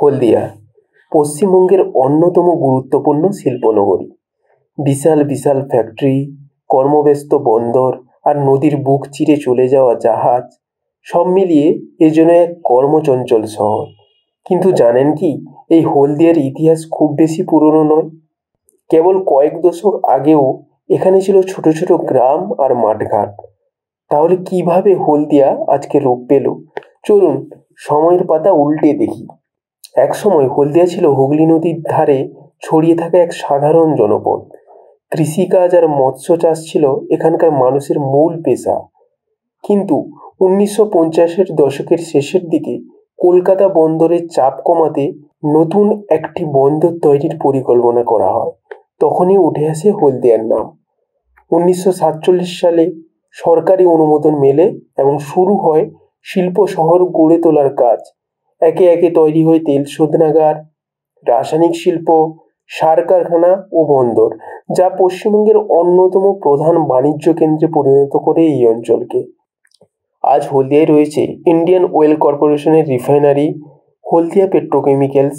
হলদিয়া পশ্চিমবঙ্গের অন্যতম গুরুত্বপূর্ণ শিল্পনগরী। বিশাল বিশাল ফ্যাক্টরি, কর্মব্যস্ত বন্দর আর নদীর বুক চিরে চলে যাওয়া জাহাজ, সব মিলিয়ে এ যেন এক কর্মচঞ্চল শহর। কিন্তু জানেন কি, এই হলদিয়ার ইতিহাস খুব বেশি পুরনো নয়। কেবল কয়েক দশক আগেও এখানে ছিল ছোট ছোট গ্রাম আর মাঠঘাট। তাহলে কিভাবে হলদিয়া আজকে রূপ পেল? চলুন সময়ের পাতা উল্টে দেখি। এক সময় হলদিয়া ছিল হুগলি নদীর ধারে ছড়িয়ে থাকা এক সাধারণ জনপদ। কৃষিকাজ আর মৎস্য চাষ ছিল এখানকার মানুষের মূল পেশা। কিন্তু 1950-এর দশকের শেষের দিকে কলকাতা বন্দরের চাপ কমাতে নতুন একটি বন্দর তৈরির পরিকল্পনা করা হয়। তখনই উঠে আসে হলদিয়ার নাম। 1947 সালে সরকারি অনুমোদন মেলে এবং শুরু হয় শিল্প শহর গড়ে তোলার কাজ। একে একে তৈরি হয় তেল শোধনাগার, রাসায়নিক শিল্প, সার কারখানা ও বন্দর, যা পশ্চিমবঙ্গের অন্যতম প্রধান বাণিজ্য কেন্দ্রে পরিণত করে এই অঞ্চলকে। আজ হলদিয়ায় রয়েছে ইন্ডিয়ান অয়েল কর্পোরেশনের রিফাইনারি, হলদিয়া পেট্রোকেমিক্যালস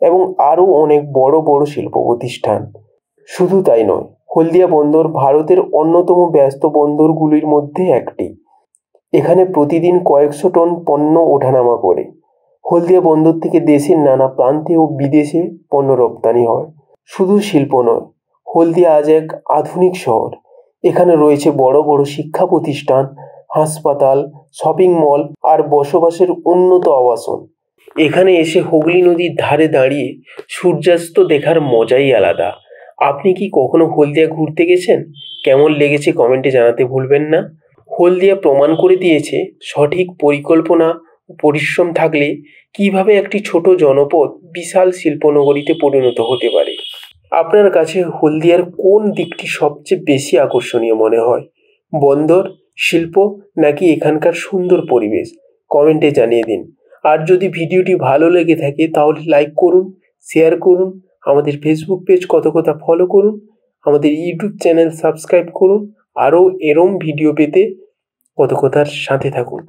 এবং আরও অনেক বড় বড় শিল্প প্রতিষ্ঠান। শুধু তাই নয়, হলদিয়া বন্দর ভারতের অন্যতম ব্যস্ত বন্দরগুলির মধ্যে একটি। এখানে প্রতিদিন কয়েকশো টন পণ্য ওঠানামা করে। হলদিয়া বন্দর থেকে দেশের নানা প্রান্তে ও বিদেশে পণ্য রপ্তানি হয়। শুধু শিল্প নয়, হলদিয়া আজ এক আধুনিক শহর। এখানে রয়েছে বড় বড় শিক্ষা প্রতিষ্ঠান, হাসপাতাল, শপিং মল আর বসবাসের উন্নত আবাসন। এখানে এসে হুগলি নদীর ধারে দাঁড়িয়ে সূর্যাস্ত দেখার মজাই আলাদা। আপনি কি কখনো হলদিয়া ঘুরতে গেছেন? কেমন লেগেছে কমেন্টে জানাতে ভুলবেন না। হলদিয়া প্রমাণ করে দিয়েছে সঠিক পরিকল্পনা ও পরিশ্রম থাকলে কিভাবে একটি ছোট জনপদ বিশাল শিল্পনগরীতে পরিণত হতে পারে। আপনার কাছে হলদিয়ার কোন দিকটি সবচেয়ে বেশি আকর্ষণীয় মনে হয়? বন্দর, শিল্প নাকি এখানকার সুন্দর পরিবেশ? কমেন্টে জানিয়ে দিন। আর যদি ভিডিওটি ভালো লেগে থাকে তাহলে লাইক করুন, শেয়ার করুন, আমাদের ফেসবুক পেজ কত কথা ফলো করুন, আমাদের ইউটিউব চ্যানেল সাবস্ক্রাইব করুন। আরও এরম ভিডিও পেতে কত কথার সাথে থাকুন।